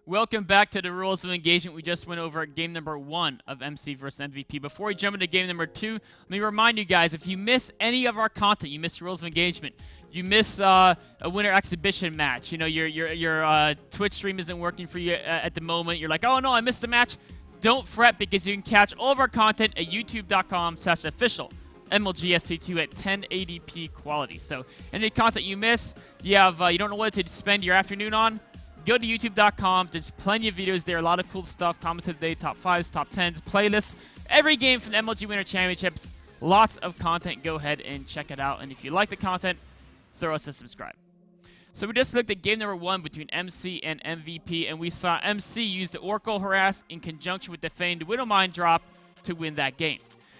Welcome back to the rules of engagement. We just went over game number 1 of MC vs MVP. Before we jump into game number 2, let me remind you guys, if you miss any of our content, you miss rules of engagement, you miss a winter exhibition match, you know, your Twitch stream isn't working for you at the moment, you're like, oh no, I missed the match, don't fret, because you can catch all of our content at youtube.com/official. MLGSC2 at 1080p quality. So any content you miss, you don't know what to spend your afternoon on, go to youtube.com. There's plenty of videos there, a lot of cool stuff, comments of the day, top 5s, top 10s, playlists, every game from the MLG Winter Championships, lots of content. Go ahead and check it out, and if you like the content, throw us a subscribe. So we just looked at game number 1 between MC and MVP, and we saw MC use the Oracle Harass in conjunction with the Feigned Widowmine drop to win that game.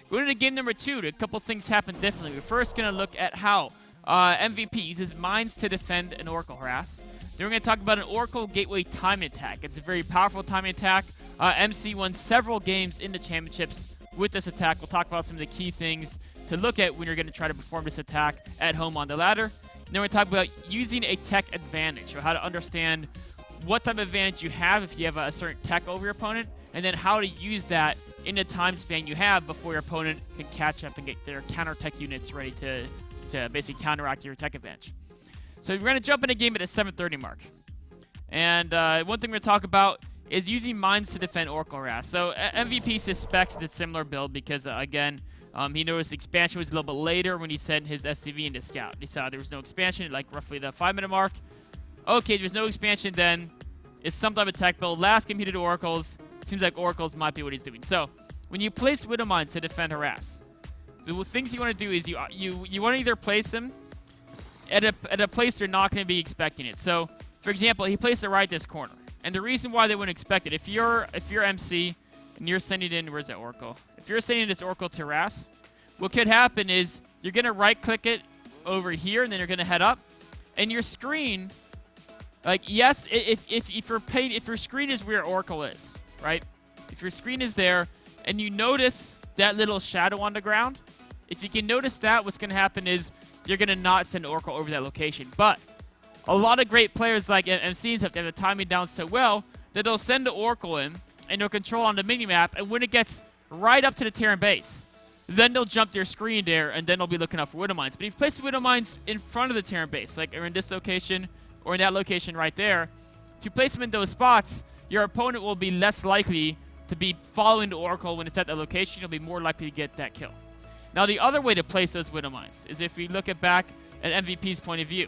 Going into game number 2, a couple things happened differently. We're first going to look at how MVP uses mines to defend an Oracle Harass. Then we're going to talk about an Oracle Gateway timing attack. It's a very powerful timing attack. MC won several games in the championships with this attack. We'll talk about some of the key things to look at when you're going to try to perform this attack at home on the ladder. And then we're going to talk about using a tech advantage, or how to understand what type of advantage you have if you have a certain tech over your opponent, and then how to use that in the time span you have before your opponent can catch up and get their counter tech units ready to basically counteract your tech advantage. So we're going to jump in a game at the 7:30 mark. And one thing we're going to talk about is using mines to defend Oracle Harass. So MVP suspects the similar build because, again, he noticed expansion was a little bit later when he sent his SCV into Scout. He saw there was no expansion at like roughly the 5-minute mark. Okay, there's no expansion then. It's some type of tech build. Last game he did Oracles. Seems like Oracles might be what he's doing. So when you place Widow Mines to defend Harass, the things you want to do is you want to either place them at a place they're not going to be expecting it. So, for example, he placed it right this corner. And the reason why they wouldn't expect it, if you're MC and you're sending in, where's that Oracle? If you're sending this Oracle to harass, what could happen is you're going to right-click it over here, and then you're going to head up. And your screen, like, yes, if your screen is where Oracle is, right? If your screen is there, and you notice that little shadow on the ground, if you can notice that, what's going to happen is you're going to not send Oracle over that location. But a lot of great players like MCs have the timing down so well that they'll send the Oracle in, and they'll control on the minimap, and when it gets right up to the Terran base, then they'll jump their screen there, and then they'll be looking out for Widow Mines. But if you place the Widow Mines in front of the Terran base, like or in this location, or in that location right there, if you place them in those spots, your opponent will be less likely to be following the Oracle when it's at that location. You'll be more likely to get that kill. Now, the other way to place those Widow Mines is if we look back at MVP's point of view.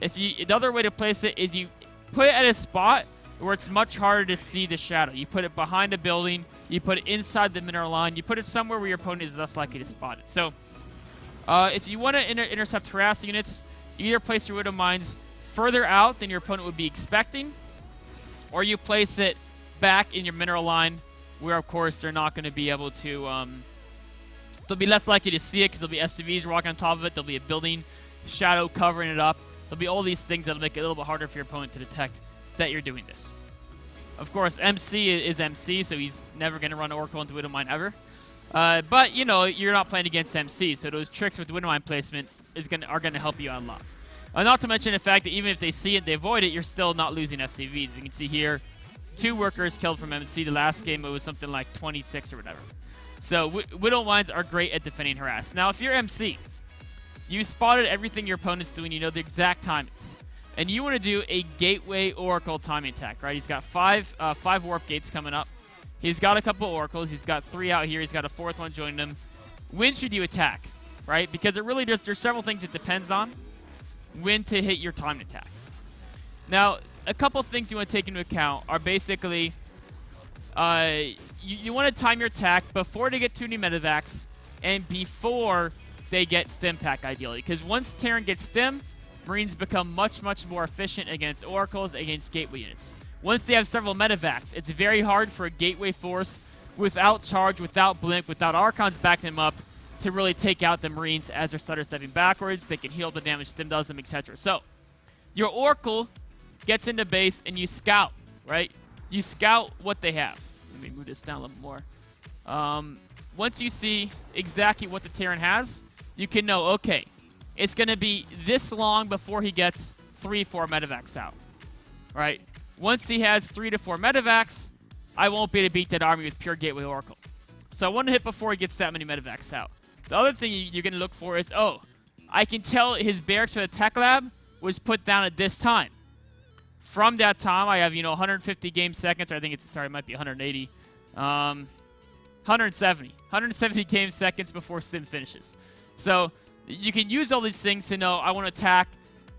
The other way to place it is you put it at a spot where it's much harder to see the shadow. You put it behind a building, you put it inside the mineral line, you put it somewhere where your opponent is less likely to spot it. So, if you want to intercept harass units, you either place your Widow Mines further out than your opponent would be expecting, or you place it back in your mineral line where, of course, they're not going to be able to... they'll be less likely to see it because there'll be SCVs walking on top of it. There'll be a building shadow covering it up. There'll be all these things that'll make it a little bit harder for your opponent to detect that you're doing this. Of course, MC is MC, so he's never going to run Oracle into Widow Mine ever. But, you know, you're not playing against MC, so those tricks with Widow Mine placement are going to help you out a lot. Not to mention the fact that even if they see it, they avoid it, you're still not losing SCVs. We can see here 2 workers killed from MC. The last game, it was something like 26 or whatever. So Widow Mines are great at defending harass. Now, if you're MC, you spotted everything your opponent's doing. You know the exact timings. And you want to do a Gateway Oracle timing attack, right? He's got 5 warp gates coming up. He's got a couple Oracles. He's got 3 out here. He's got a 4th one joining him. When should you attack, right? Because it really there's several things it depends on when to hit your timed attack. Now, a couple things you want to take into account are basically you want to time your attack before they get too many medevacs and before they get stim pack, ideally. Because once Terran gets stim, Marines become much, much more efficient against Oracles, against Gateway units. Once they have several medevacs, it's very hard for a Gateway force without charge, without blink, without Archons backing them up to really take out the Marines as they're stutter stepping backwards. They can heal the damage Stim does them, etc. So, your Oracle gets into base and you scout, right? You scout what they have. Let me move this down a little more. Once you see exactly what the Terran has, you can know, okay, it's going to be this long before he gets 3-4 medevacs out, right? once he has 3 to 4 medevacs, I won't be able to beat that army with pure Gateway Oracle. So I want to hit before he gets that many medevacs out. The other thing you're going to look for is, oh, I can tell his barracks for the tech lab was put down at this time. From that time, I have, 150 game seconds, or I think it might be 180. 170 game seconds before stim finishes. So you can use all these things to know I want to attack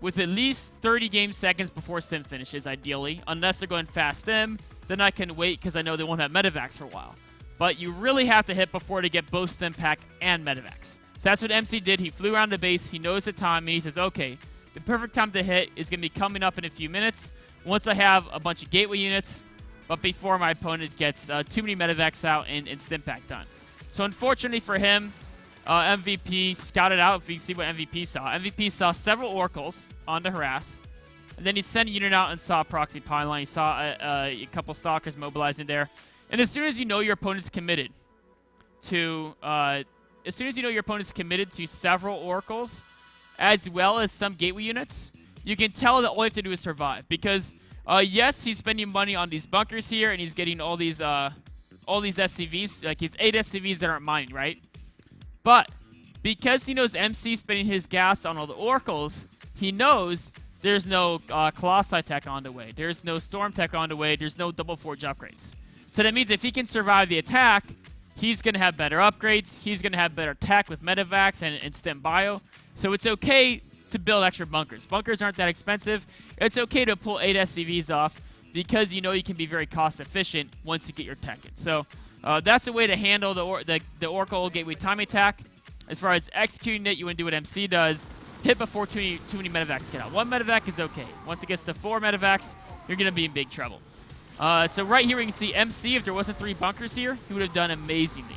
with at least 30 game seconds before stim finishes, ideally. Unless they're going fast stim, then I can wait because I know they won't have medevacs for a while. But you really have to hit before to get both stim pack and medevacs. So that's what MC did. He flew around the base. He knows the time, and he says, okay, the perfect time to hit is going to be coming up in a few minutes once I have a bunch of gateway units, but before my opponent gets too many medevacs out and stim pack done. So unfortunately for him, MVP scouted out. If you can see what MVP saw. MVP saw several oracles on the harass, and then he sent a unit out and saw a proxy pylon. He saw a couple stalkers mobilizing there. And as soon as you know your opponent's committed to, several oracles, as well as some gateway units, you can tell that all you have to do is survive. Because yes, he's spending money on these bunkers here, and he's getting all these SCVs, like his 8 SCVs that aren't mining, right? But because he knows MC spending his gas on all the oracles, he knows there's no Colossi tech on the way. There's no Storm tech on the way. There's no double forge upgrades. So that means if he can survive the attack, he's going to have better upgrades. He's going to have better tech with medevacs and stim bio. So it's okay to build extra bunkers. Bunkers aren't that expensive. It's okay to pull 8 SCVs off because you know you can be very cost efficient once you get your tech in. So that's a way to handle the Oracle Gateway time attack. As far as executing it, you want to do what MC does. Hit before too many medevacs get out. 1 medevac is okay. Once it gets to 4 medevacs, you're going to be in big trouble. So right here we can see MC, if there wasn't 3 bunkers here, he would have done amazingly.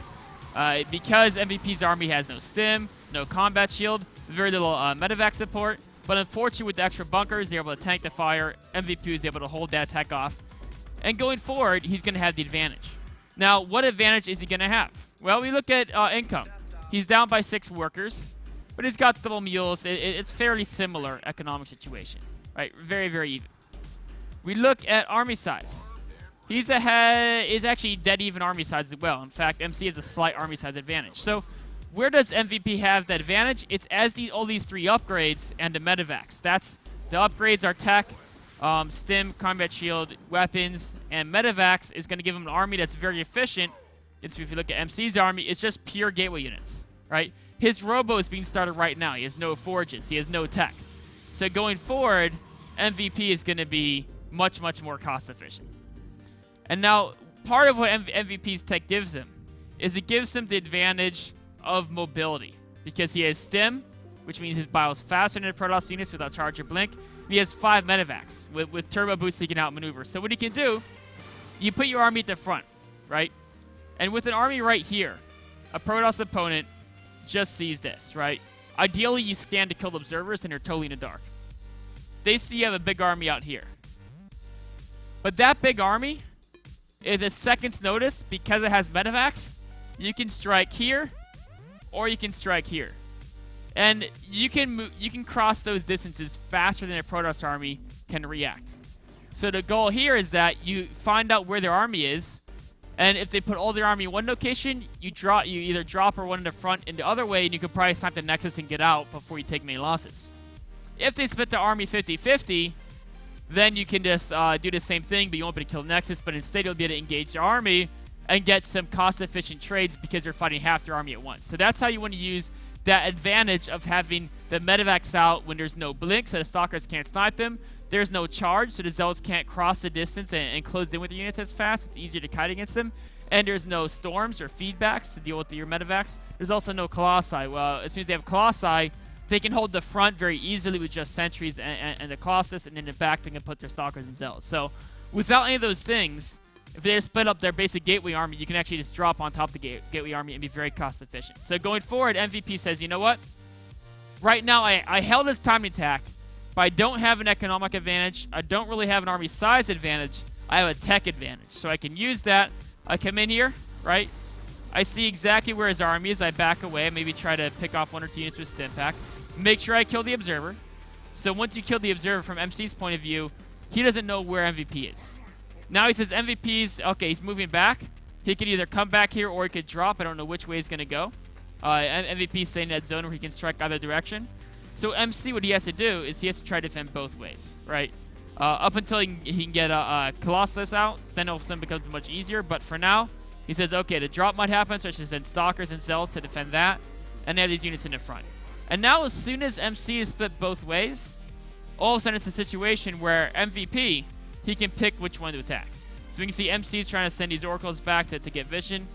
Because MVP's army has no stim, no combat shield, very little medevac support, but unfortunately with the extra bunkers, they're able to tank the fire. MVP is able to hold that attack off. And going forward, he's going to have the advantage. Now, what advantage is he going to have? Well, we look at income. He's down by 6 workers, but he's got double mules. It's fairly similar economic situation, right? Very, very even. We look at army size. He's actually dead even army size as well. In fact, MC has a slight army size advantage. So where does MVP have the advantage? It's as all these 3 upgrades and the medevacs. The upgrades are tech, stim, combat shield, weapons, and medevacs is going to give him an army that's very efficient. If you look at MC's army, it's just pure gateway units, right? His robo is being started right now. He has no forges. He has no tech. So going forward, MVP is going to be much, much more cost efficient. And now, part of what MVP's tech gives him is it gives him the advantage of mobility. Because he has stim, which means his bio is faster than the Protoss units without charge or blink. He has 5 medevacs. With turbo boost, he can outmaneuver. So what he can do, you put your army at the front, right? And with an army right here, a Protoss opponent just sees this, right? Ideally, you scan to kill the observers, and you're totally in the dark. They see you have a big army out here. But that big army, at a second's notice, because it has medevacs, you can strike here, or you can strike here. And you can cross those distances faster than a Protoss army can react. So the goal here is that you find out where their army is, and if they put all their army in one location, you either drop or one in the front in the other way, and you can probably snipe the Nexus and get out before you take many losses. If they split the army 50-50, then you can just do the same thing, but you won't be able to kill Nexus, but instead you'll be able to engage the army and get some cost-efficient trades because you're fighting half their army at once. So that's how you want to use that advantage of having the medevacs out when there's no blink, so the stalkers can't snipe them. There's no charge, so the zealots can't cross the distance and close in with the units as fast. It's easier to kite against them. And there's no storms or feedbacks to deal with your medevacs. There's also no Colossi. Well, as soon as they have Colossi, they can hold the front very easily with just sentries and the Colossus, and in the back they can put their stalkers and zealots. So without any of those things, if they just split up their basic gateway army, you can actually just drop on top of the gateway army and be very cost efficient. So going forward, MVP says, you know what? Right now I held this time attack, but I don't have an economic advantage. I don't really have an army size advantage. I have a tech advantage. So I can use that. I come in here, right? I see exactly where his army is. I back away, maybe try to pick off 1 or 2 units with stim pack. Make sure I kill the observer. So once you kill the observer from MC's point of view, he doesn't know where MVP is. Now he says MVP's, okay, he's moving back. He could either come back here or he could drop. I don't know which way he's going to go. MVP's staying in that zone where he can strike either direction. So MC, what he has to do is he has to try to defend both ways, right? Up until he can get a Colossus out, then all of a sudden becomes much easier. But for now, he says, okay, the drop might happen, so I should send Stalkers and Zealots to defend that, and they have these units in the front. And now as soon as MC is split both ways, all of a sudden it's a situation where MVP, he can pick which one to attack. So we can see MC is trying to send these Oracles back to get vision.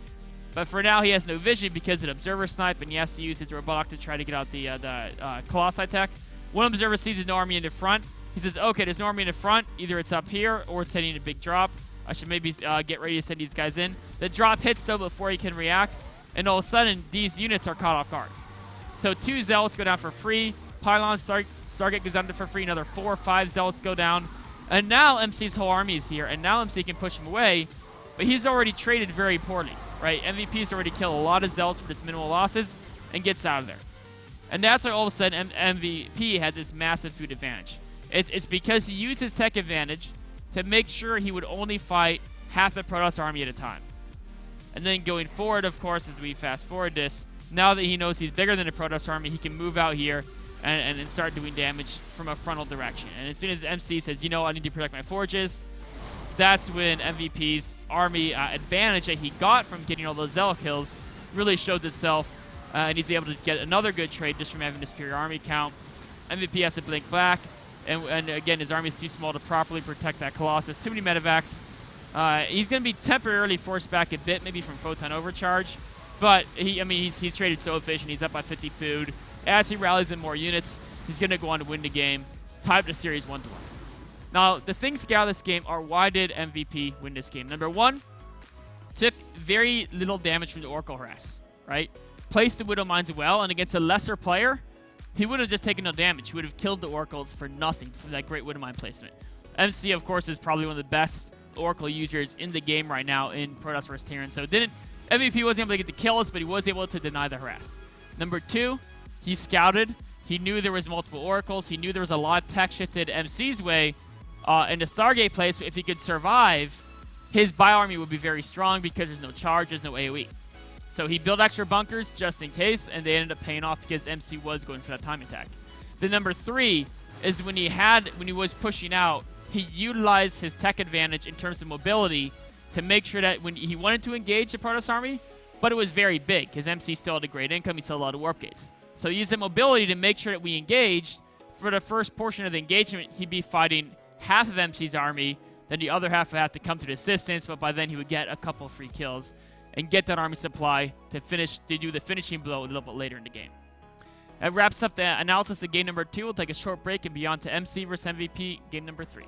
But for now, he has no vision because of an Observer Snipe, and he has to use his Robotic to try to get out the Colossi tech. One Observer sees an army in the front. He says, okay, there's no army in the front. Either it's up here or it's heading a big drop. I should maybe get ready to send these guys in. The drop hits, though, before he can react. And all of a sudden, these units are caught off guard. So 2 Zealots go down for free. Pylon Stargate goes down for free. Another 4 or 5 Zealots go down. And now MC's whole army is here. And now MC can push him away. But he's already traded very poorly, right? MVP's already killed a lot of Zealots for just minimal losses and gets out of there. And that's why all of a sudden MVP has this massive food advantage. It's because he used his tech advantage to make sure he would only fight half the Protoss army at a time. And then going forward, of course, as we fast forward this, now that he knows he's bigger than the Protoss army, he can move out here and start doing damage from a frontal direction. And as soon as MC says, you know, I need to protect my forges, that's when MVP's army advantage that he got from getting all those Zealot kills really shows itself, and he's able to get another good trade just from having the superior army count. MVP has to blink back, and again, his army is too small to properly protect that Colossus. Too many medevacs. He's going to be temporarily forced back a bit, maybe from Photon Overcharge, but he's traded so efficient. He's up by 50 food. As he rallies in more units, he's going to go on to win the game. Tied the series 1-1. Now, the things to get out of this game are why did MVP win this game? Number 1, took very little damage from the Oracle Harass, right? Placed the Widow Mines well, and against a lesser player, he would have just taken no damage. He would have killed the Oracles for nothing from that great Widow Mine placement. MC, of course, is probably one of the best Oracle users in the game right now in Protoss vs. Terran. So MVP wasn't able to get the kills, but he was able to deny the harass. Number 2, he scouted. He knew there was multiple Oracles. He knew there was a lot of tech shifted MC's way in the Stargate place. So if he could survive, his bio-army would be very strong because there's no charge, there's no AoE. So he built extra bunkers just in case, and they ended up paying off because MC was going for that time attack. The number 3 is when he was pushing out, he utilized his tech advantage in terms of mobility to make sure that when he wanted to engage the Protoss army, but it was very big because MC still had a great income, he still had a lot of warp gates. So he used the mobility to make sure that we engaged. For the first portion of the engagement, he'd be fighting half of MC's army, then the other half would have to come to the assistance, but by then he would get a couple free kills and get that army supply to do the finishing blow a little bit later in the game. That wraps up the analysis of game number 2. We'll take a short break and be on to MC vs. MVP, game number 3.